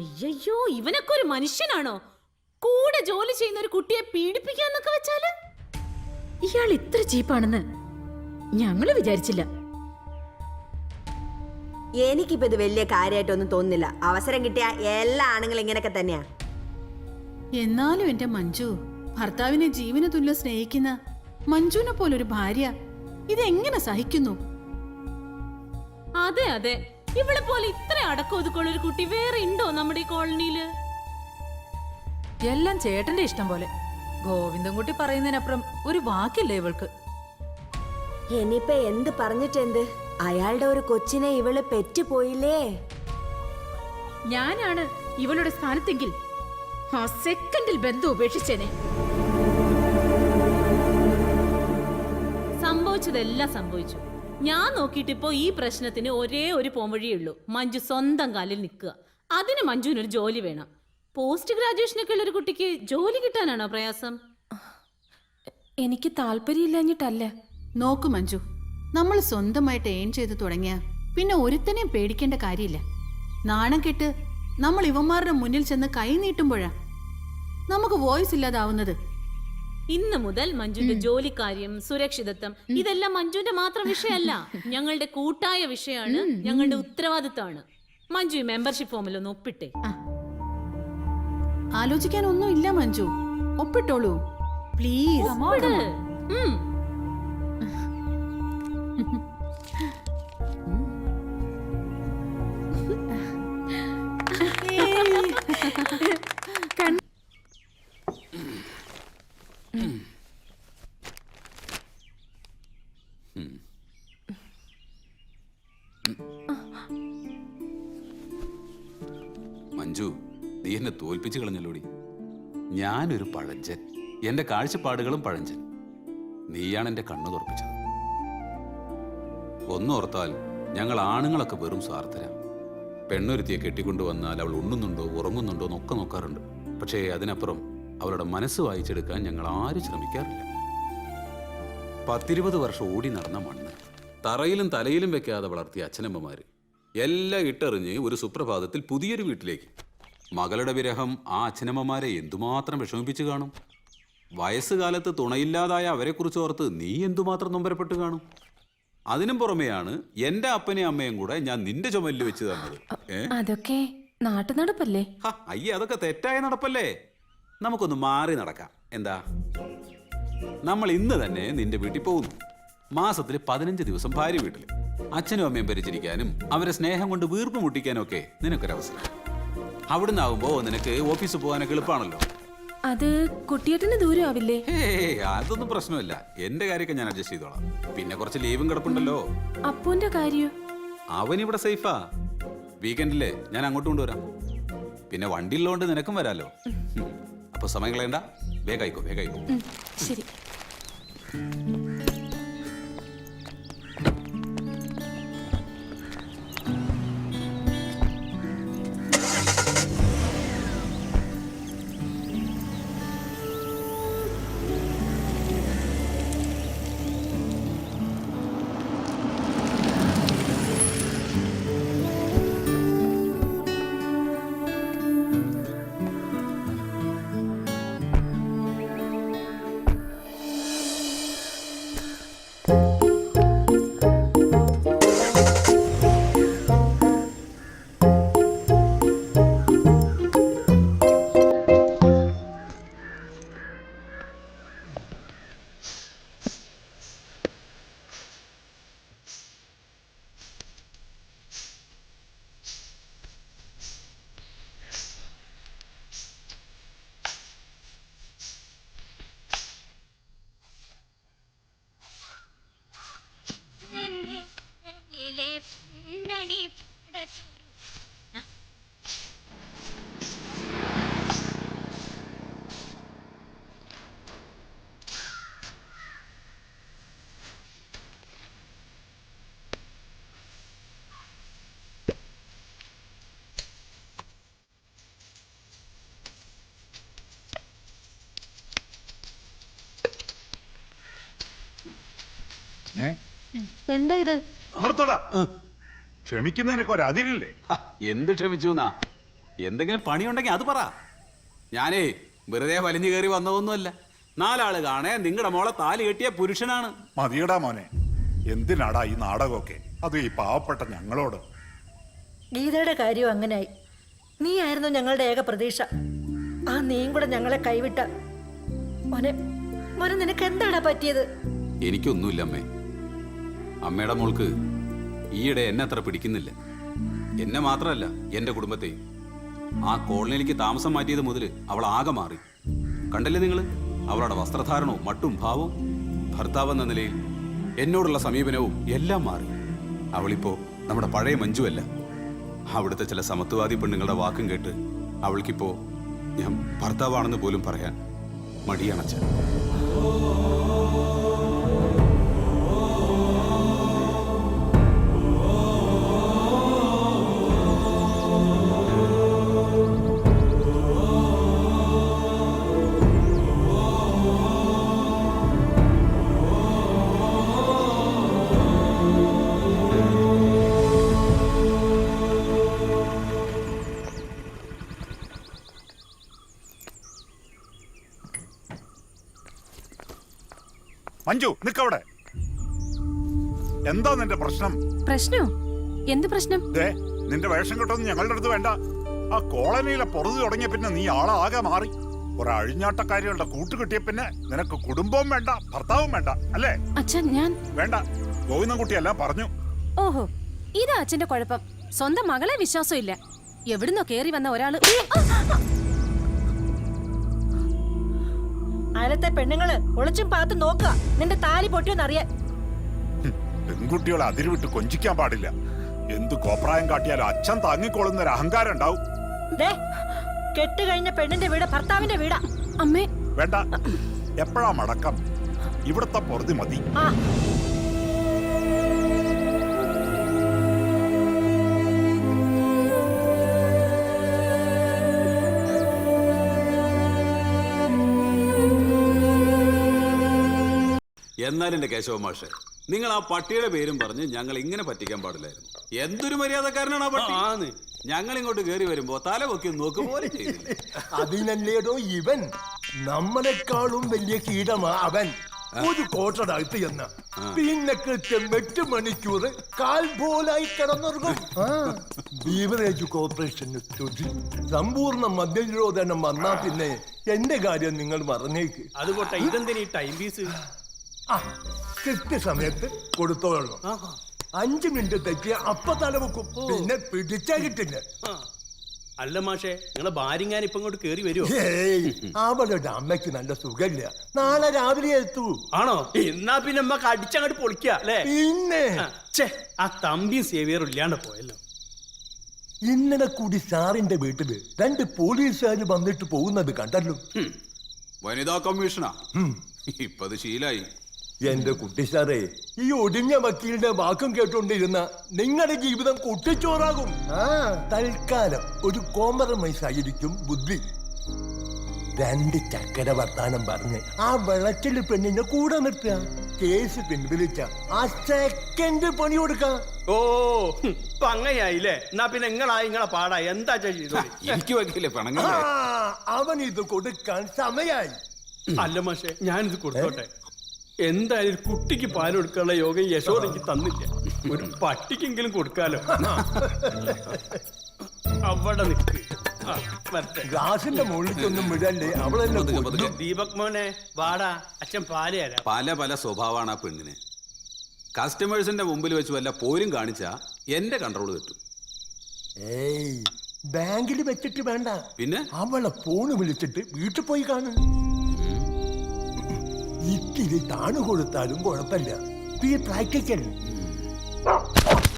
അയ്യോ, ഇവനൊക്കെ ഒരു മനുഷ്യനാണോ? കൂടെ ജോലി ചെയ്യുന്ന ഒരു കുട്ടിയെ പീഡിപ്പിക്കാന്നൊക്കെ വെച്ചാല് ഇയാൾ ഇത്ര ചീപ്പാണെന്ന് ഞങ്ങള് വിചാരിച്ചില്ല. എനിക്കിപ്പോ ഇത് വലിയ കാര്യമായിട്ടൊന്നും തോന്നുന്നില്ല. അവസരം കിട്ടിയ എല്ലാ ആണുങ്ങളും ഇങ്ങനെയൊക്കെ തന്നെയാ. എന്നാലും എന്റെ മഞ്ജു, ഭർത്താവിനെ ജീവന തുല്യം സ്നേഹിക്കുന്ന മഞ്ജുവിനെ പോലൊരു ഭാര്യ ഇതെങ്ങനെ സഹിക്കുന്നു? അതെ അതെ, ഇവളെ പോലെ ഇത്ര അടക്കൊതുക്കുള്ള ഒരു കുട്ടി വേറെ ഉണ്ടോ നമ്മുടെ ഈ കോളനിയില്? എല്ലാം ചേട്ടന്റെ ഇഷ്ടം പോലെ. ഗോവിന്ദൻകുട്ടി പറയുന്നതിനപ്പുറം ഒരു വാക്കില്ല ഇവൾക്ക്. ഇനിയിപ്പൊ എന്ത് പറഞ്ഞിട്ടെന്ത്? അയാളുടെ ഒരു കൊച്ചിനെ ഇവള് പെറ്റുപോയില്ലേ. ഞാനാണ് ഇവളുടെ സ്ഥാനത്തെങ്കിൽ ആ സെക്കൻഡിൽ ബന്ധം ഉപേക്ഷിച്ചേനെ. സംഭവിച്ചതെല്ലാം സംഭവിച്ചു. ഞാൻ നോക്കിയിട്ടിപ്പോ ഈ പ്രശ്നത്തിന് ഒരേ ഒരു പോംവഴിയേ ഉള്ളൂ. മഞ്ജു സ്വന്തം കാലിൽ നിൽക്കുക. അതിന് മഞ്ജുവിനൊരു ജോലി വേണം. പോസ്റ്റ് ഗ്രാജുവേഷനൊക്കെ ഉള്ള ഒരു കുട്ടിക്ക് ജോലി കിട്ടാനാണോ പ്രയാസം? എനിക്ക് താല്പര്യമില്ലഞ്ഞിട്ടല്ല. നോക്കു മഞ്ജു, നമ്മൾ സ്വന്തമായിട്ട് ഏൺ ചെയ്ത് തുടങ്ങിയ പിന്നെ ഒരുത്തനെയും പേടിക്കേണ്ട കാര്യമില്ല. നാണം കെട്ട് നമ്മൾ ഇവന്മാരുടെ മുന്നിൽ ചെന്ന് കൈ നീട്ടുമ്പോഴാ നമുക്ക് വോയിസ് ഇല്ലാതാവുന്നത്. ഇന്ന് മുതൽ മഞ്ജുവിന്റെ ജോലിക്കാര്യം, സുരക്ഷിതത്വം ഇതെല്ലാം മഞ്ജുവിന്റെ മാത്രം വിഷയമല്ല, ഞങ്ങളുടെ കൂട്ടായ വിഷയമാണ്, ഞങ്ങളുടെ ഉത്തരവാദിത്തമാണ്. മഞ്ജു ഈ മെമ്പർഷിപ്പ് ഫോമിൽ ഒന്ന് ഒപ്പിട്ടേ. ആലോചിക്കാനൊന്നും ഇല്ല മഞ്ജു, ഒപ്പിട്ടോളൂ പ്ലീസ്. മഞ്ജു, നീ എന്നെ തോൽപ്പിച്ചു കളഞ്ഞല്ലോടി. ഞാനൊരു പഴഞ്ചൻ, എന്റെ കാഴ്ചപ്പാടുകളും പഴഞ്ചൻ. നീയാണ് എന്റെ കണ്ണു തുറപ്പിച്ചത്. ഒന്നോർത്താൽ ഞങ്ങൾ ആണുങ്ങളൊക്കെ വെറും സ്വാർത്ഥരാ. പെണ്ണൊരുത്തിയെ കെട്ടിക്കൊണ്ടുവന്നാൽ അവൾ ഉണ്ണുന്നുണ്ടോ ഉറങ്ങുന്നുണ്ടോ എന്നൊക്കെ നോക്കാറുണ്ട്. പക്ഷേ അതിനപ്പുറം അവളുടെ മനസ്സ് വായിച്ചെടുക്കാൻ ഞങ്ങൾ ആരും ശ്രമിക്കാറില്ല. 10-20 വർഷം ഓടി നടന്ന മണ്ണ് തറയിലും തലയിലും വെക്കാതെ വളർത്തിയ അച്ഛനമ്മമാര് എല്ലാം ഇട്ടെറിഞ്ഞ് ഒരു സുപ്രഭാതത്തിൽ പുതിയൊരു വീട്ടിലേക്ക്. മകളുടെ വിരഹം ആ അച്ഛനമ്മമാരെ എന്തുമാത്രം വിഷമിപ്പിച്ചു കാണും. വയസ്സുകാലത്ത് തുണയില്ലാതായ അവരെക്കുറിച്ച് ഓർത്ത് നീ എന്തുമാത്രം നൊമ്പരപ്പെട്ട് കാണും. അതിനും പുറമെയാണ് എന്റെ അപ്പനെയും അമ്മയും കൂടെ ഞാൻ നിന്റെ ചുമലിൽ വെച്ച് തന്നത്. അതൊക്കെ നാട്ടു നടപ്പല്ലേ? അയ്യേ, അതൊക്കെ തെറ്റായ നടപ്പല്ലേ. നമുക്കൊന്ന് മാറി നടക്കാം. എന്താ? നമ്മൾ ഇന്ന് തന്നെ നിന്റെ വീട്ടിൽ പോകുന്നു. മാസത്തിൽ 15 ദിവസം ഭാര്യ വീട്ടിൽ. അച്ഛനും അമ്മയും പരിചരിക്കാനും അവരെ സ്നേഹം കൊണ്ട് വീർപ്പ് മുട്ടിക്കാനും ഒക്കെ നിനക്കൊരവസരം. അവിടുന്ന് ആവുമ്പോ നിനക്ക് ഓഫീസിൽ പോകാനൊക്കെ എളുപ്പമാണല്ലോ. അത് കുട്ടിയേട്ടന് ദൂരം ആവില്ലേ? അതൊന്നും പ്രശ്നമില്ല. എന്റെ കാര്യമൊക്കെ ഞാൻ അഡ്ജസ്റ്റ് ചെയ്തോളാം. പിന്നെ കുറച്ച് ലീവും കിടപ്പുണ്ടല്ലോ. അപ്പൂന്റെ കാര്യം? അവനിവിടെ സേഫാ. വീക്കെൻഡിലെ ഞാൻ അങ്ങോട്ട് കൊണ്ടുവരാം. പിന്നെ വണ്ടിയുള്ളതുകൊണ്ട് നിനക്കും വരാലോ. അപ്പൊ സമയം കളയണ്ട, വേഗായിക്കോ വേഗായിക്കോ. ശരി. എന്താ ഇത്? ക്ഷമിക്കുന്നതിനൊക്കെ ഒരു അതിരില്ലേ? എന്ത് ക്ഷമിച്ചു? എന്തെങ്കിലും പണിയുണ്ടെങ്കിൽ അത് പറ. ഞാനേ വെറുതെ വലിഞ്ഞു കയറി വന്നതൊന്നുമല്ല. 4 ആള് കാണേ നിങ്ങളുടെ മോളെ താലി കെട്ടിയ പുരുഷനാണ്. മതിയടാ മോനെ, എന്തിനാടാ ഈ നാടകമൊക്കെ, അത് ഈ പാവപ്പെട്ട ഞങ്ങളോട്. ഗീതയുടെ കാര്യം അങ്ങനായി. നീ ആയിരുന്നു ഞങ്ങളുടെ ഏക പ്രതീക്ഷ. ആ നീയും കൂടെ ഞങ്ങളെ കൈവിട്ട. മോനെ മോനെ നിനക്ക് എന്താടാ പറ്റിയത്? എനിക്കൊന്നുമില്ല അമ്മേ. അമ്മയുടെ മോൾക്ക് ഈയിടെ എന്നെ അത്ര പിടിക്കുന്നില്ല. എന്നെ മാത്രമല്ല, എന്റെ കുടുംബത്തെയും. ആ കോളനിയിലേക്ക് താമസം മാറ്റിയത് മുതൽ അവൾ ആകെ മാറി. കണ്ടല്ലേ നിങ്ങൾ? അവളുടെ വസ്ത്രധാരണവും മട്ടും ഭാവവും, ഭർത്താവ് എന്ന നിലയിൽ എന്നോടുള്ള സമീപനവും എല്ലാം മാറി. അവളിപ്പോ നമ്മുടെ പഴയ മഞ്ജുവല്ല. അവിടുത്തെ ചില സമത്വവാദി പെണ്ണുങ്ങളുടെ വാക്കും കേട്ട് അവൾക്കിപ്പോ ഞാൻ ഭർത്താവാണെന്ന് പോലും പറയാൻ മടിയണച്ച. മഞ്ജു, നിക്കവിടെ. എന്താ നിന്റെ പ്രശ്നം? പ്രശ്നോ? എന്ത് പ്രശ്നം? ദേ, നിന്റെ വേഷം കെട്ടൊന്നും ഞങ്ങളുടെ അടുത്ത് വേണ്ട. ആ കോളനിയിലെ പൊറുതി തുടങ്ങിയ പിന്നെ നീ ആളാകെ മാറി. ഒരു അഴിഞ്ഞാട്ടക്കാരികളുടെ കൂട്ടുകിട്ടിയ പിന്നെ നിനക്ക് കുടുംബവും വേണ്ട, ഭർത്താവും വേണ്ട, അല്ലേ? അച്ഛൻ ഞാൻ വേണ്ട, ഗോവിന്ദൻകുട്ടിയല്ല പറഞ്ഞു. ഓഹോ, ഇതാ അച്ഛന്റെ കുഴപ്പം. സ്വന്തം മകളെ വിശ്വാസമില്ല. എവിടുന്നോ കേറി വന്ന ഒരാള്. അയലത്തെ പെണ്ണുങ്ങള് ഒളിച്ചും പാത്തും നോക്കുക നിന്റെ താലി പൊട്ടിയോന്നറിയാൻ. പെൺകുട്ടികളെ അതിരുവിട്ട് കൊഞ്ചിക്കാൻ പാടില്ല. എന്ത് കോപ്രായം കാട്ടിയാലും അച്ഛൻ താങ്ങിക്കൊള്ളുന്ന ഒരു അഹങ്കാരം ഉണ്ടാവും. കെട്ട് കഴിഞ്ഞ പെണ്ണിന്റെ വീട് ഭർത്താവിന്റെ വീടാ. അമ്മേ വേണ്ട, എപ്പോഴാ മടക്കം? ഇവിടുത്തെ പൊറുതി മതി. ആ എന്നാലും എന്റെ കേശവ മാഷെ, നിങ്ങൾ ആ പട്ടിയുടെ പേരും പറഞ്ഞ് ഞങ്ങൾ ഇങ്ങനെ പറ്റിക്കാൻ പാടില്ലായിരുന്നു. എന്തൊരു മര്യാദക്കാരനാണ് ആ പട്ടി. ഞങ്ങൾ ഇങ്ങോട്ട് കയറി വരുമ്പോ തല പൊക്കി നോക്കും പോലെ ചെയ്തില്ല. അതിനല്ലേടോ ഇവൻ നമ്മളെക്കാളും വലിയ കീടമാ അവൻ. ഒരു കോട്ടടകത്ത് എന്ന പിന്നെ കൃത്യം 8 മണിക്കൂർ കാൽ പോലായി കിടന്നുറങ്ങും. ബീവറേജ് കോർപ്പറേഷന് സമ്പൂർണ്ണ മദ്യനിരോധനം വന്നാ പിന്നെ എന്റെ കാര്യം നിങ്ങൾ മറന്നേക്ക്. അതുകൊട്ടെ ഇതെന്തിനീ ടൈം പീസ്? കൃത്യസമയത്ത് കൊടുത്തോളണം. 5 മിനിറ്റ് തെറ്റിയ അപ്പ തല വെക്കും. പിന്നെ പിടിച്ചാ കിട്ടില്ല. അല്ല മാഷേ, നിങ്ങളെ ഭാര്യങ്ങാൻ ഇപ്പൊ ഇങ്ങോട്ട് കേറി വരുമോ? അവളുടെ അമ്മയ്ക്ക് നല്ല സുഖമില്ല. നാളെ രാവിലെ എത്തൂ. ആണോ? എന്നാ പിന്നെ അമ്മക്ക് അടിച്ചങ്ങോട്ട് പൊളിക്ക അല്ലേ? പിന്നെ ആ തമ്പിയും സേവിയറും ഇല്ലാണ്ട് പോയല്ലോ. ഇന്നലെ കൂടി സാറിന്റെ വീട്ടില് 2 പോലീസുകാർ വന്നിട്ട് പോകുന്നത് കണ്ടല്ലോ. വനിതാ കമ്മീഷനാ. ഇപ്പത് ശീലായി. എന്റെ കുട്ടി സാറേ, ഈ ഒടിഞ്ഞ വക്കീലിന്റെ വാക്കും കേട്ടോണ്ടിരുന്ന നിങ്ങളുടെ ജീവിതം കുട്ടിച്ചോറാകും. തൽക്കാലം ഒരു കോംപ്രമൈസ് ആയിരിക്കും ബുദ്ധി. 2 ചക്കര വർത്താനം പറഞ്ഞ് ആ വെളച്ചില് പെണ്ണിനെ കൂടെ നിർത്തുക. കേസ് പിൻവലിച്ച ആ സെക്കൻഡ് പണി കൊടുക്കാം. ഓ ഇപ്പൊ അങ്ങനെയായില്ലേ? എന്നാ പിന്നെ നിങ്ങളെ പാടാ എന്താ ചെയ്തു? എനിക്ക് വയ്ക്കില്ലേ പണങ്ങൾ. അവൻ ഇത് കൊടുക്കാൻ സമയായി. അല്ല മാഷേ, ഞാനിത് കൊടുത്തോട്ടെ. എന്തായാലും ഒരു കുട്ടിക്ക് പാൽ കൊടുക്കാനുള്ള യോഗം യശോദയ്ക്ക് തന്നില്ല. ഒരു പട്ടിക്കെങ്കിലും കൊടുക്കാലോ. അവിടെ നിൽക്ക്. ഗ്ലാസിന്റെ മുകളിലേക്കൊന്നും വിടല്ലേ, അവളെന്നെ. ദീപക് മോനെ വാടാ, അച്ഛൻ പാല് തരാം. പല പല സ്വഭാവമാണ് ആ പെണ്ണിന്. കസ്റ്റമേഴ്സിന്റെ മുമ്പിൽ വെച്ച് വല്ല പോരും കാണിച്ചാ എന്റെ കൺട്രോൾ തെറ്റും. ഏയ്, ബാങ്കിൽ വെച്ചിട്ട് വേണ്ട. പിന്നെ അവളെ ഫോണ് വിളിച്ചിട്ട് വീട്ടിൽ പോയി കാണും. ഇത്തിരി താണു കൊടുത്താലും കുഴപ്പമില്ല. പ്രാക്ടിക്കൽ.